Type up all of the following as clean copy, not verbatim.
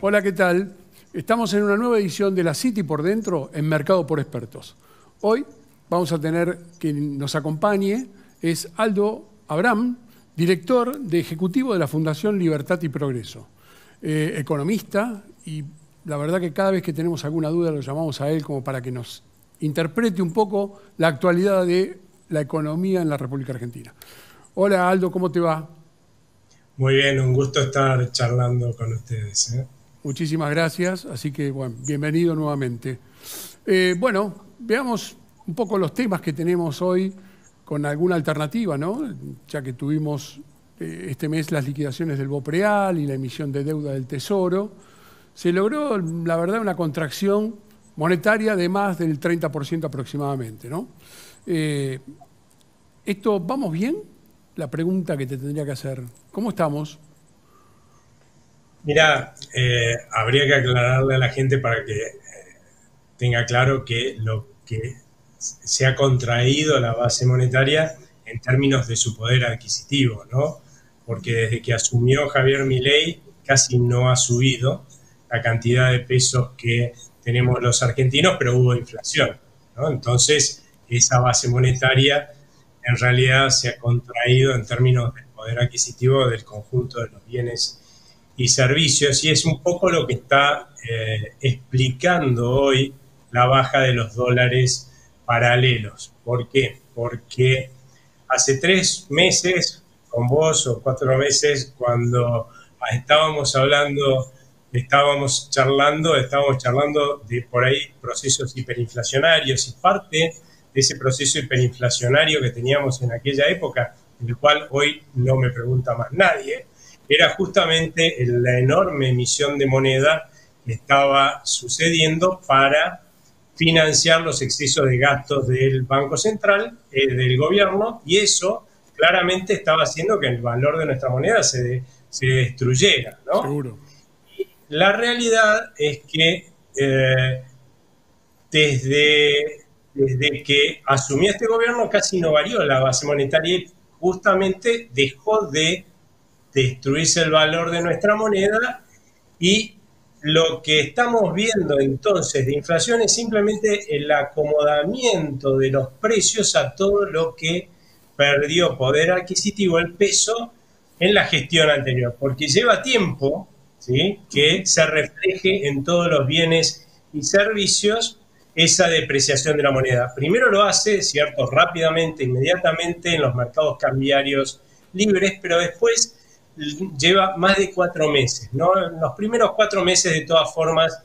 Hola, ¿qué tal? Estamos en una nueva edición de la City por Dentro en Mercado por Expertos. Hoy vamos a tener quien nos acompañe, es Aldo Abraham, director de ejecutivo de la Fundación Libertad y Progreso, economista, y la verdad que cada vez que tenemos alguna duda lo llamamos a él como para que nos interprete un poco la actualidad de la economía en la República Argentina. Hola Aldo, ¿cómo te va? Muy bien, un gusto estar charlando con ustedes, ¿eh? Muchísimas gracias, así que bueno, bienvenido nuevamente. Bueno, veamos un poco los temas que tenemos hoy con alguna alternativa, ¿no? Ya que tuvimos este mes las liquidaciones del BOPREAL y la emisión de deuda del Tesoro, se logró, la verdad, una contracción monetaria de más del 30% aproximadamente, ¿no? ¿Esto vamos bien? La pregunta que te tendría que hacer, ¿cómo estamos? Mira, habría que aclararle a la gente para que tenga claro que lo que se ha contraído la base monetaria en términos de su poder adquisitivo, ¿no? Porque desde que asumió Javier Milei casi no ha subido la cantidad de pesos que tenemos los argentinos, pero hubo inflación, ¿no? Entonces, esa base monetaria en realidad se ha contraído en términos del poder adquisitivo del conjunto de los bienes y servicios, y es un poco lo que está explicando hoy la baja de los dólares paralelos. ¿Por qué? Porque hace 3 meses, con vos, o 4 meses, cuando estábamos hablando, estábamos charlando de por ahí procesos hiperinflacionarios, y parte de ese proceso hiperinflacionario que teníamos en aquella época, el cual hoy no me pregunta más nadie, era justamente la enorme emisión de moneda que estaba sucediendo para financiar los excesos de gastos del Banco Central, del gobierno, y eso claramente estaba haciendo que el valor de nuestra moneda se destruyera, ¿no? Seguro. La realidad es que desde que asumió este gobierno casi no varió la base monetaria y justamente dejó de destruirse el valor de nuestra moneda, y lo que estamos viendo entonces de inflación es simplemente el acomodamiento de los precios a todo lo que perdió poder adquisitivo el peso en la gestión anterior, porque lleva tiempo, ¿sí?, que se refleje en todos los bienes y servicios esa depreciación de la moneda. Primero lo hace, cierto, rápidamente, inmediatamente en los mercados cambiarios libres, pero después lleva más de 4 meses, ¿no? Los primeros 4 meses, de todas formas,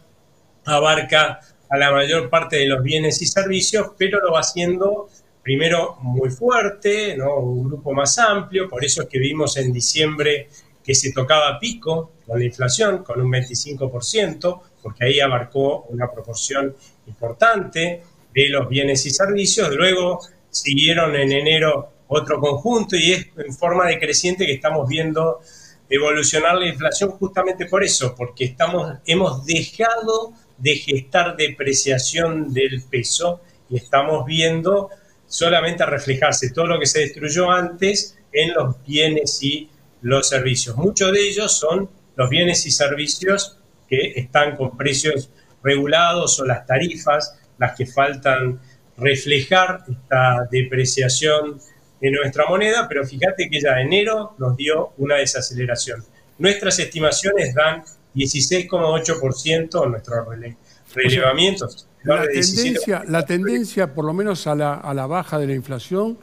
abarca a la mayor parte de los bienes y servicios, pero lo va haciendo primero muy fuerte, ¿no? Un grupo más amplio, por eso es que vimos en diciembre que se tocaba pico con la inflación, con un 25%, porque ahí abarcó una proporción importante de los bienes y servicios. Luego siguieron en enero otro conjunto, y es en forma decreciente que estamos viendo evolucionar la inflación, justamente por eso, porque hemos dejado de gestar depreciación del peso y estamos viendo solamente reflejarse todo lo que se destruyó antes en los bienes y los servicios. Muchos de ellos son los bienes y servicios que están con precios regulados, o las tarifas las que faltan reflejar esta depreciación de nuestra moneda, pero fíjate que ya enero nos dio una desaceleración. Nuestras estimaciones dan 16,8% en nuestros O sea, relevamientos, alrededor de 17. la tendencia, por lo menos a la baja de la inflación,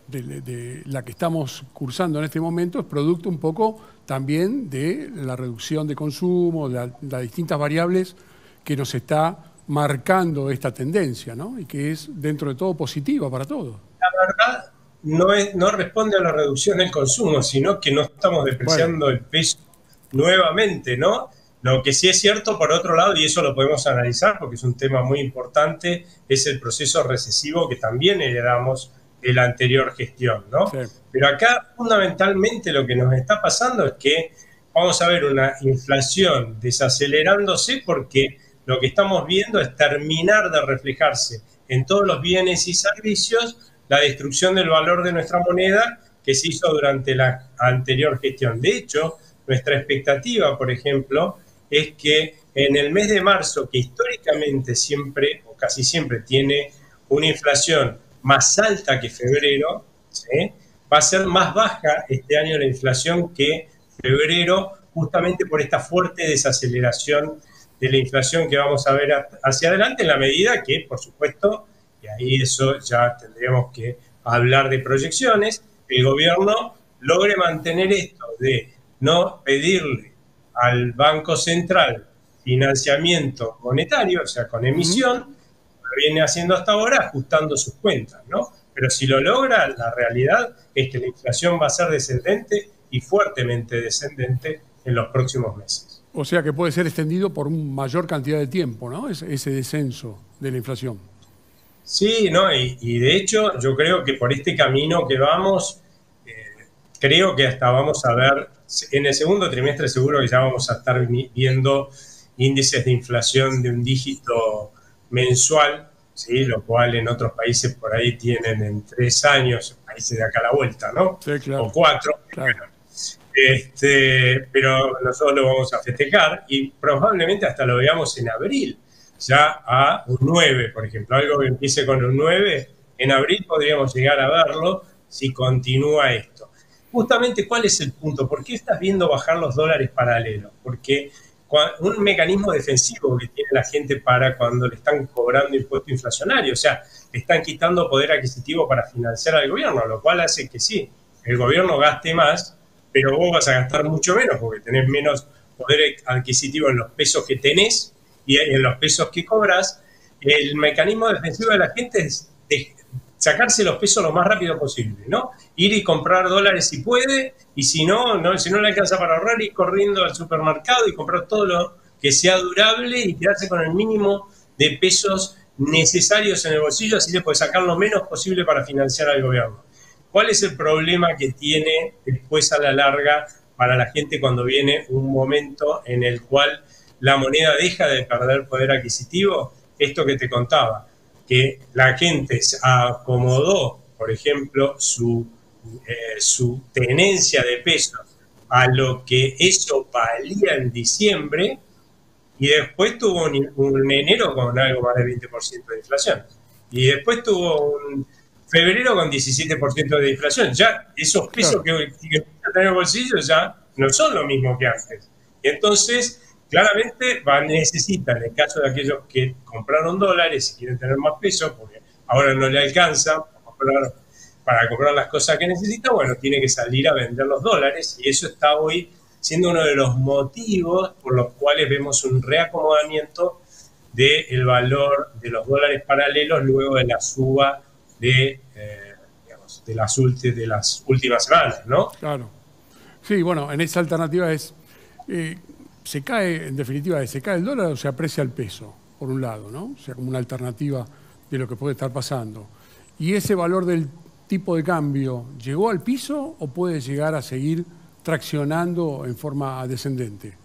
de la que estamos cursando en este momento, es producto un poco también de la reducción de consumo, de las distintas variables que nos está marcando esta tendencia, ¿no? Y que es, dentro de todo, positiva para todos. La verdad, no responde a la reducción del consumo, sino que no estamos Bueno, depreciando el peso nuevamente, ¿no? Lo que sí es cierto, por otro lado, y eso lo podemos analizar porque es un tema muy importante, es el proceso recesivo que también heredamos de la anterior gestión, sí. ¿no? Pero acá fundamentalmente lo que nos está pasando es que vamos a ver una inflación desacelerándose, porque lo que estamos viendo es terminar de reflejarse en todos los bienes y servicios la destrucción del valor de nuestra moneda que se hizo durante la anterior gestión. De hecho, nuestra expectativa, por ejemplo, es que en el mes de marzo, que históricamente siempre o casi siempre tiene una inflación más alta que febrero, ¿sí?, va a ser más baja este año la inflación que febrero, justamente por esta fuerte desaceleración de la inflación que vamos a ver hacia adelante, en la medida que, por supuesto, y ahí eso ya tendríamos que hablar de proyecciones, el gobierno logre mantener esto de no pedirle al Banco Central financiamiento monetario, o sea, con emisión, lo viene haciendo hasta ahora ajustando sus cuentas, ¿no? Pero si lo logra, la realidad es que la inflación va a ser descendente y fuertemente descendente en los próximos meses. O sea que puede ser extendido por una mayor cantidad de tiempo, ¿no? Ese descenso de la inflación. Sí, ¿no? Y de hecho yo creo que por este camino que vamos, creo que hasta vamos a ver, en el segundo trimestre seguro que ya vamos a estar viendo índices de inflación de un dígito mensual, ¿sí?, lo cual en otros países por ahí tienen en 3 años, países de acá a la vuelta, ¿no? Sí, claro. O 4. Claro. Pero nosotros lo vamos a festejar y probablemente hasta lo veamos en abril, ya a un 9, por ejemplo. Algo que empiece con un 9, en abril podríamos llegar a verlo si continúa esto. Justamente, ¿cuál es el punto? ¿Por qué estás viendo bajar los dólares paralelos? Porque un mecanismo defensivo que tiene la gente para cuando le están cobrando impuesto inflacionario, o sea, le están quitando poder adquisitivo para financiar al gobierno, lo cual hace que sí, el gobierno gaste más, pero vos vas a gastar mucho menos porque tenés menos poder adquisitivo en los pesos que tenés y en los pesos que cobras. El mecanismo defensivo de la gente es sacarse los pesos lo más rápido posible, ¿no? Ir y comprar dólares si puede, y si no le alcanza para ahorrar, ir corriendo al supermercado y comprar todo lo que sea durable y quedarse con el mínimo de pesos necesarios en el bolsillo, así le puede sacar lo menos posible para financiar al gobierno. ¿Cuál es el problema que tiene después a la larga para la gente cuando viene un momento en el cual la moneda deja de perder poder adquisitivo? Esto que te contaba, que la gente acomodó, por ejemplo, su tenencia de pesos a lo que eso valía en diciembre y después tuvo un enero con algo más del 20% de inflación. Y después tuvo un febrero con 17% de inflación. Ya esos pesos que tener en el bolsillo ya no son lo mismo que antes. Y entonces, claramente necesitan, en el caso de aquellos que compraron dólares y quieren tener más pesos, porque ahora no le alcanza para comprar las cosas que necesita, bueno, tiene que salir a vender los dólares, y eso está hoy siendo uno de los motivos por los cuales vemos un reacomodamiento del valor de los dólares paralelos luego de la suba de las últimas semanas, ¿no? Claro. Sí, bueno, en esa alternativa es, se cae, en definitiva, se cae el dólar o se aprecia el peso, por un lado, ¿no? O sea, como una alternativa de lo que puede estar pasando. ¿Y ese valor del tipo de cambio llegó al piso o puede llegar a seguir traccionando en forma descendente?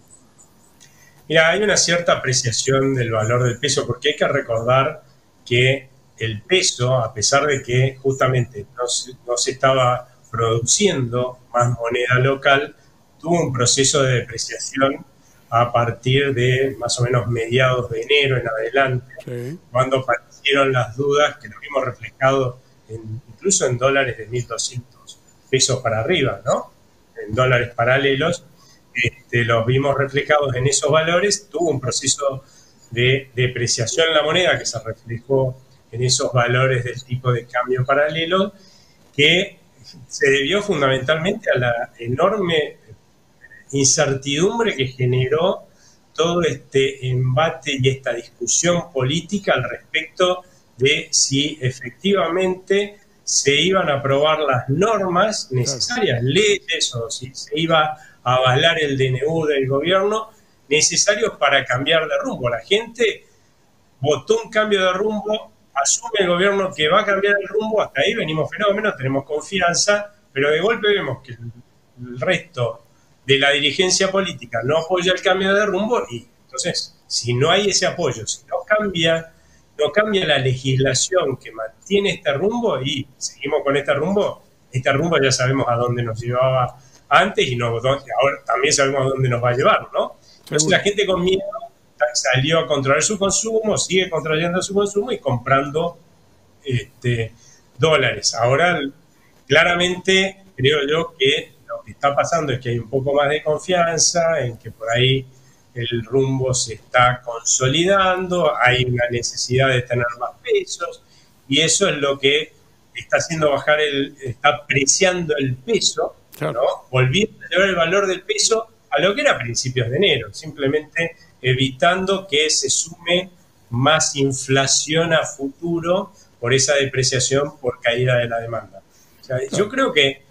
Mira, hay una cierta apreciación del valor del peso, porque hay que recordar que el peso, a pesar de que justamente no se estaba produciendo más moneda local, tuvo un proceso de depreciación a partir de más o menos mediados de enero en adelante, sí, cuando aparecieron las dudas, que lo vimos reflejado incluso en dólares de 1.200 pesos para arriba, ¿no? En dólares paralelos, los vimos reflejados en esos valores. Tuvo un proceso de depreciación en la moneda que se reflejó en esos valores del tipo de cambio paralelo, que se debió fundamentalmente a la enorme incertidumbre que generó todo este embate y esta discusión política al respecto de si efectivamente se iban a aprobar las normas necesarias, leyes, o si se iba a avalar el DNU del gobierno necesarios para cambiar de rumbo. La gente votó un cambio de rumbo, asume el gobierno que va a cambiar el rumbo, hasta ahí venimos fenómenos, tenemos confianza, pero de golpe vemos que el resto de la dirigencia política no apoya el cambio de rumbo, y entonces, si no hay ese apoyo, si no cambia la legislación que mantiene este rumbo, y seguimos con este rumbo ya sabemos a dónde nos llevaba antes y ahora también sabemos a dónde nos va a llevar, ¿no? Entonces la gente con miedo salió a controlar su consumo, sigue controlando su consumo y comprando dólares. Ahora, claramente, creo yo que lo que está pasando es que hay un poco más de confianza, en que por ahí el rumbo se está consolidando, hay una necesidad de tener más pesos, y eso es lo que está haciendo bajar está apreciando el peso, Claro. ¿no? Volviendo a llevar el valor del peso a lo que era a principios de enero, simplemente evitando que se sume más inflación a futuro por esa depreciación por caída de la demanda. O sea, Claro. yo creo que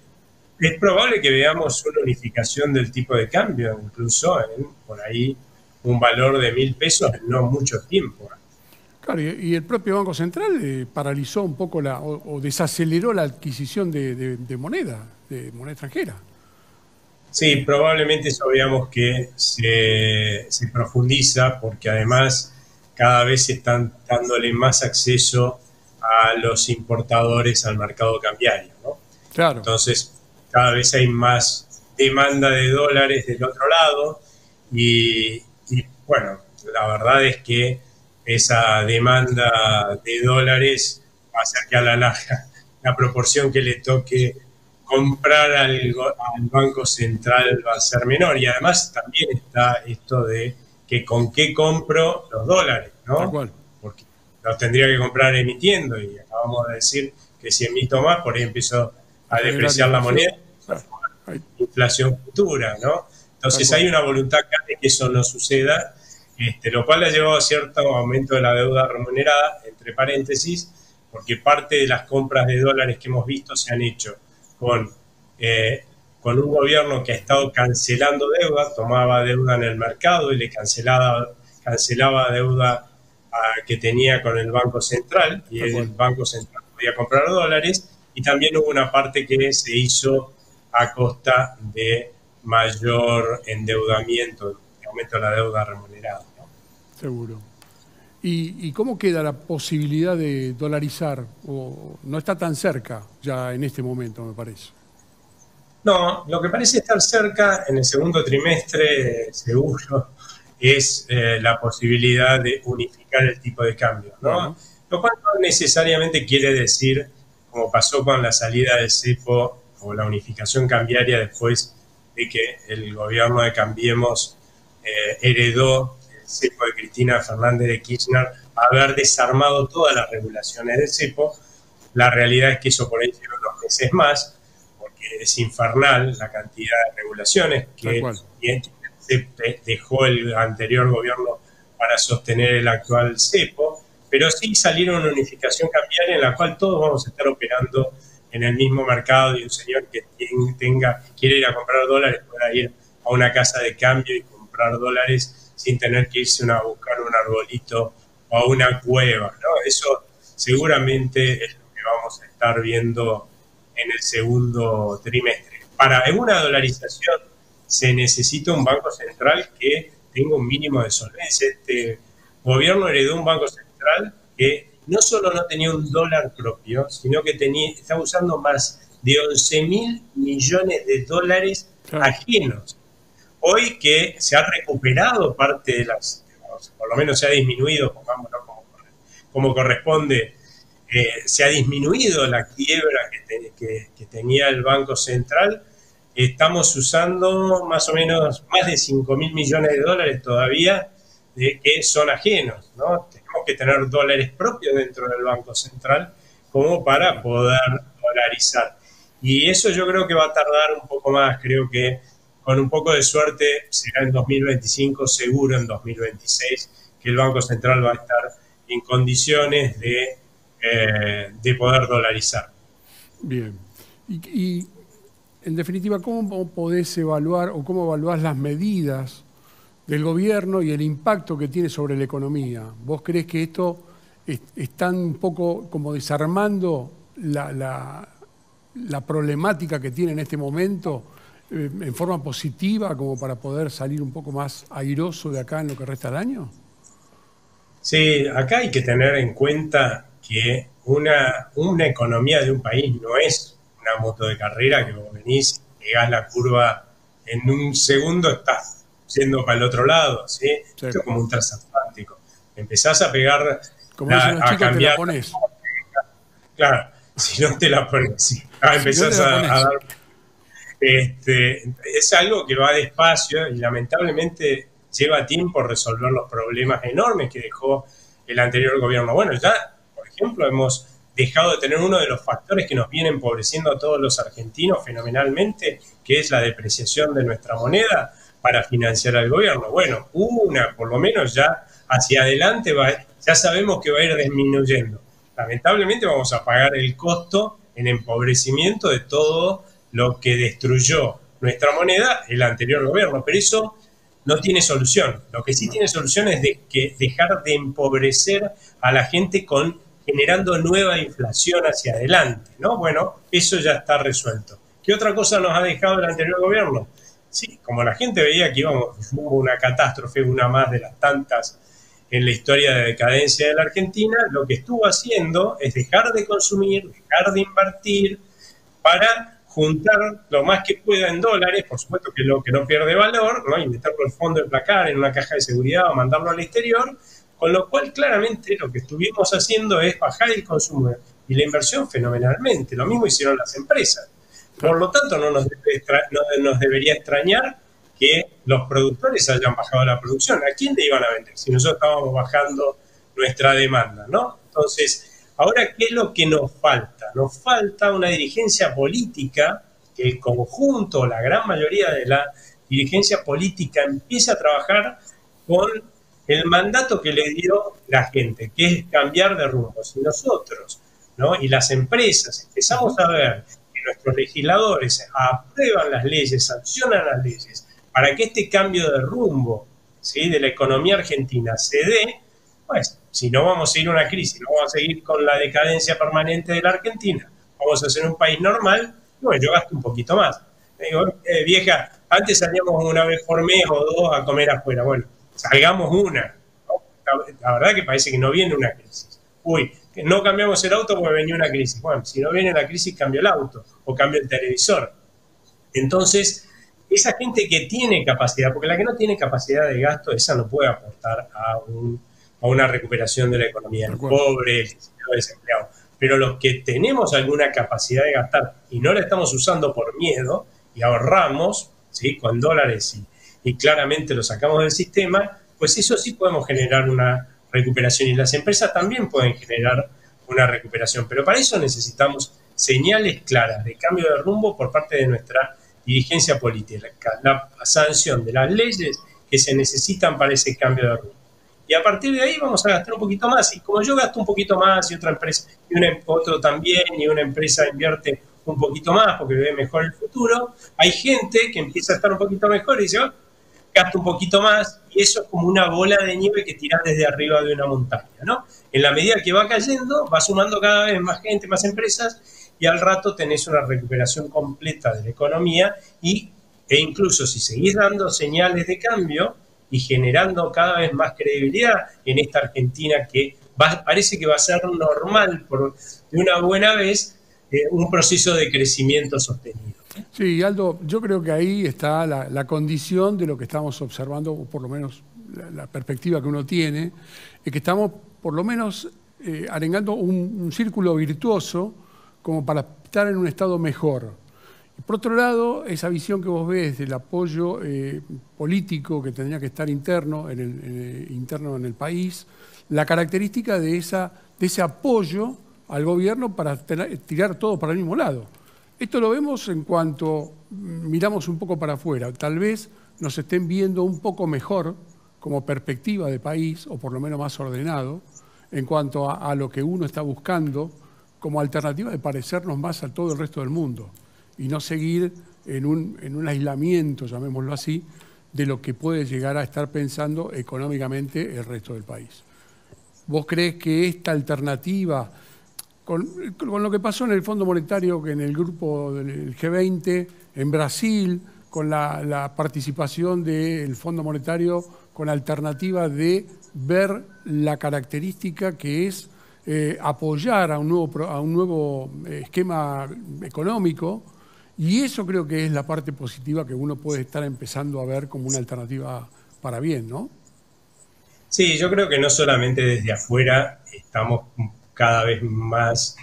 es probable que veamos una unificación del tipo de cambio, incluso en por ahí un valor de 1.000 pesos en no mucho tiempo. Claro, y el propio Banco Central paralizó un poco o desaceleró la adquisición de moneda extranjera. Sí, probablemente eso veamos que se profundiza porque además cada vez están dándole más acceso a los importadores al mercado cambiario, ¿no? Claro. Entonces, cada vez hay más demanda de dólares del otro lado y bueno, la verdad es que esa demanda de dólares va a hacer que a la larga la proporción que le toque comprar al Banco Central va a ser menor. Y además también está esto de que con qué compro los dólares, Tal ¿no? cual. Porque los tendría que comprar emitiendo y acabamos de decir que si emito más, por ahí empiezo a Generar depreciar la inflación. moneda, Claro. Ahí, inflación futura, ¿no? Entonces tal hay cual. una voluntad acá de que eso no suceda, lo cual ha llevado a cierto aumento de la deuda remunerada, entre paréntesis, porque parte de las compras de dólares que hemos visto se han hecho con, con un gobierno que ha estado cancelando deuda, tomaba deuda en el mercado y le cancelaba deuda que tenía con el Banco Central, y Tal el cual. Banco Central podía comprar dólares, y también hubo una parte que se hizo a costa de mayor endeudamiento, de aumento de la deuda remunerada, ¿no? Seguro. ¿Y cómo queda la posibilidad de dolarizar? O no está tan cerca ya en este momento, me parece. No, lo que parece estar cerca en el segundo trimestre, seguro, es la posibilidad de unificar el tipo de cambio, ¿no? Bueno, Lo cual no necesariamente quiere decir, como pasó con la salida del cepo o la unificación cambiaria después de que el gobierno de Cambiemos heredó el cepo de Cristina Fernández de Kirchner, haber desarmado todas las regulaciones del cepo. La realidad es que eso por ahí lleva unos meses más, porque es infernal la cantidad de regulaciones tal que cual. se dejó el anterior gobierno para sostener el actual cepo, pero sí salieron una unificación cambiaria en la cual todos vamos a estar operando en el mismo mercado, y un señor que quiere ir a comprar dólares pueda ir a una casa de cambio y comprar dólares sin tener que irse a buscar un arbolito o a una cueva, ¿no? Eso seguramente es lo que vamos a estar viendo en el segundo trimestre. Para una dolarización se necesita un banco central que tenga un mínimo de solvencia. Este gobierno heredó un banco central que no solo no tenía un dólar propio, sino que estaba usando más de 11.000 millones de dólares Claro. ajenos. Hoy que se ha recuperado parte de por lo menos se ha disminuido, pongámoslo como corresponde, se ha disminuido la quiebra que tenía el Banco Central. Estamos usando más o menos más de 5.000 millones de dólares todavía que son ajenos, ¿no? Tenemos que tener dólares propios dentro del Banco Central como para poder dolarizar. Y eso yo creo que va a tardar un poco más. Creo que con un poco de suerte será en 2025, seguro en 2026, que el Banco Central va a estar en condiciones de poder dolarizar. Bien. Y, en definitiva, ¿cómo podés evaluar o cómo evaluás las medidas del gobierno y el impacto que tiene sobre la economía? ¿Vos creés que esto están un poco como desarmando la problemática que tiene en este momento en forma positiva, como para poder salir un poco más airoso de acá en lo que resta del año? Sí, acá hay que tener en cuenta que una economía de un país no es una moto de carrera que vos venís, llegás la curva en un segundo, estás yendo para el otro lado, ¿sí? Sí. Esto es como un transatlántico. Empezás a pegar, Como dicen los a chicos, te la cambiar. pones. Claro, si no te la pones, sí. Si no te Empezás la a pones. dar. Es algo que va despacio y lamentablemente lleva tiempo resolver los problemas enormes que dejó el anterior gobierno. Bueno, ya, por ejemplo, hemos dejado de tener uno de los factores que nos viene empobreciendo a todos los argentinos fenomenalmente, que es la depreciación de nuestra moneda para financiar al gobierno. Bueno, por lo menos ya hacia adelante ya sabemos que va a ir disminuyendo. Lamentablemente vamos a pagar el costo en empobrecimiento de todo lo que destruyó nuestra moneda el anterior gobierno, pero eso no tiene solución. Lo que sí tiene solución es dejar de empobrecer a la gente generando nueva inflación hacia adelante, ¿no? Bueno, eso ya está resuelto. ¿Qué otra cosa nos ha dejado el anterior gobierno? Sí, como la gente veía que hubo una catástrofe, una más de las tantas en la historia de decadencia de la Argentina, lo que estuvo haciendo es dejar de consumir, dejar de invertir para juntar lo más que pueda en dólares, por supuesto que lo que no pierde valor, ¿no? Y meterlo al fondo de placar en una caja de seguridad o mandarlo al exterior, con lo cual claramente lo que estuvimos haciendo es bajar el consumo y la inversión fenomenalmente. Lo mismo hicieron las empresas. Por lo tanto, no nos debería extrañar que los productores hayan bajado la producción. ¿A quién le iban a vender si nosotros estábamos bajando nuestra demanda, ¿no? Entonces, ahora, ¿qué es lo que nos falta? Nos falta una dirigencia política, que el conjunto, la gran mayoría de la dirigencia política empiece a trabajar con el mandato que le dio la gente, que es cambiar de rumbo. Si nosotros, ¿no? Y las empresas empezamos a ver que nuestros legisladores aprueban las leyes, sancionan las leyes, para que este cambio de rumbo, ¿sí?, de la economía argentina se dé, pues si no vamos a ir a una crisis, no vamos a seguir con la decadencia permanente de la Argentina, vamos a ser un país normal, bueno, yo gasto un poquito más. Digo, vieja, antes salíamos una vez por mes o dos a comer afuera, bueno, salgamos una, ¿no? La verdad que parece que no viene una crisis. Uy, no cambiamos el auto porque venía una crisis. Bueno, si no viene la crisis, cambio el auto o cambio el televisor. Entonces, esa gente que tiene capacidad, porque la que no tiene capacidad de gasto, esa no puede aportar a una recuperación de la economía. El pobre, el desempleado. Pero los que tenemos alguna capacidad de gastar y no la estamos usando por miedo y ahorramos, ¿sí?, con dólares y claramente lo sacamos del sistema, pues eso sí podemos generar una recuperación y las empresas también pueden generar una recuperación. Pero para eso necesitamos señales claras de cambio de rumbo por parte de nuestra dirigencia política, la sanción de las leyes que se necesitan para ese cambio de rumbo. Y a partir de ahí vamos a gastar un poquito más. Y como yo gasto un poquito más y otra empresa, otro también, y una empresa invierte un poquito más porque ve mejor el futuro, hay gente que empieza a estar un poquito mejor y dice, oh, gasto un poquito más, y eso es como una bola de nieve que tirás desde arriba de una montaña, ¿no? En la medida que va cayendo, va sumando cada vez más gente, más empresas, y al rato tenés una recuperación completa de la economía e incluso si seguís dando señales de cambio y generando cada vez más credibilidad en esta Argentina que parece que va a ser normal de una buena vez, un proceso de crecimiento sostenido. Sí, Aldo, yo creo que ahí está la condición de lo que estamos observando, o por lo menos la perspectiva que uno tiene, es que estamos por lo menos arengando un círculo virtuoso como para estar en un estado mejor. Y por otro lado, esa visión que vos ves del apoyo político que tendría que estar interno en el país, la característica de ese apoyo al gobierno para tirar todo para el mismo lado. Esto lo vemos en cuanto miramos un poco para afuera. Tal vez nos estén viendo un poco mejor como perspectiva de país, o por lo menos más ordenado, en cuanto a lo que uno está buscando como alternativa de parecernos más a todo el resto del mundo y no seguir en un aislamiento, llamémoslo así, de lo que puede llegar a estar pensando económicamente el resto del país. ¿Vos crees que esta alternativa, con lo que pasó en el Fondo Monetario, en el grupo del G20, en Brasil, con la participación del Fondo Monetario, con alternativa de ver la característica que es apoyar a un nuevo esquema económico Y eso creo que es la parte positiva que uno puede estar empezando a ver como una alternativa para bien, ¿no? Sí, yo creo que no solamente desde afuera estamos cada vez más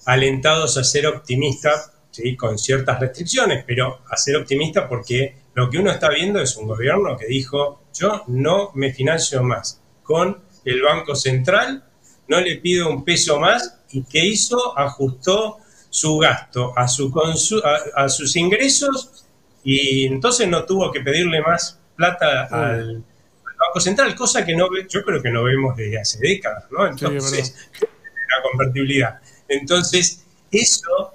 alentados a ser optimistas, ¿sí? Con ciertas restricciones, pero a ser optimistas porque lo que uno está viendo es un gobierno que dijo, yo no me financio más con el Banco Central, no le pido un peso más, y ¿qué hizo? Ajustó su gasto a sus ingresos, y entonces no tuvo que pedirle más plata al Banco Central, cosa que no yo creo que no vemos desde hace décadas, ¿no? Entonces, Sí, la convertibilidad. Entonces, eso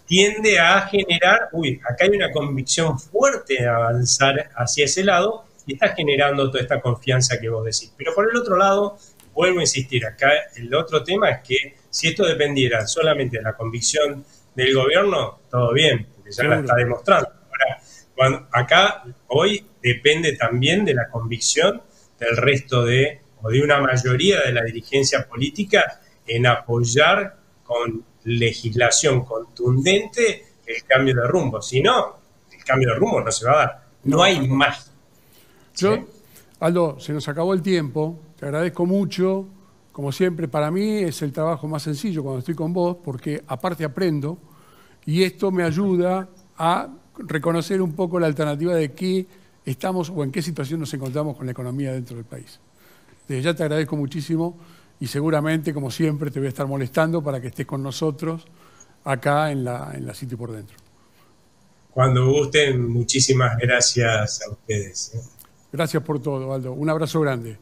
tiende a generar, acá hay una convicción fuerte de avanzar hacia ese lado y está generando toda esta confianza que vos decís. Pero por el otro lado, vuelvo a insistir, acá el otro tema es que si esto dependiera solamente de la convicción del gobierno, todo bien, porque ya la está demostrando. Ahora, acá hoy depende también de la convicción del resto o de una mayoría de la dirigencia política en apoyar con legislación contundente el cambio de rumbo. Si no, el cambio de rumbo no se va a dar. No hay más. Yo, Aldo, se nos acabó el tiempo. Te agradezco mucho. Como siempre, para mí es el trabajo más sencillo cuando estoy con vos, porque aparte aprendo y esto me ayuda a reconocer un poco la alternativa de qué estamos o en qué situación nos encontramos con la economía dentro del país. Desde ya te agradezco muchísimo y seguramente, como siempre, te voy a estar molestando para que estés con nosotros acá en la City por Dentro. Cuando gusten, muchísimas gracias a ustedes. Gracias por todo, Aldo. Un abrazo grande.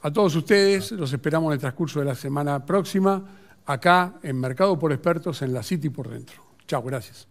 A todos ustedes los esperamos en el transcurso de la semana próxima, acá en Mercado por Expertos, en la City por Dentro. Chao, gracias.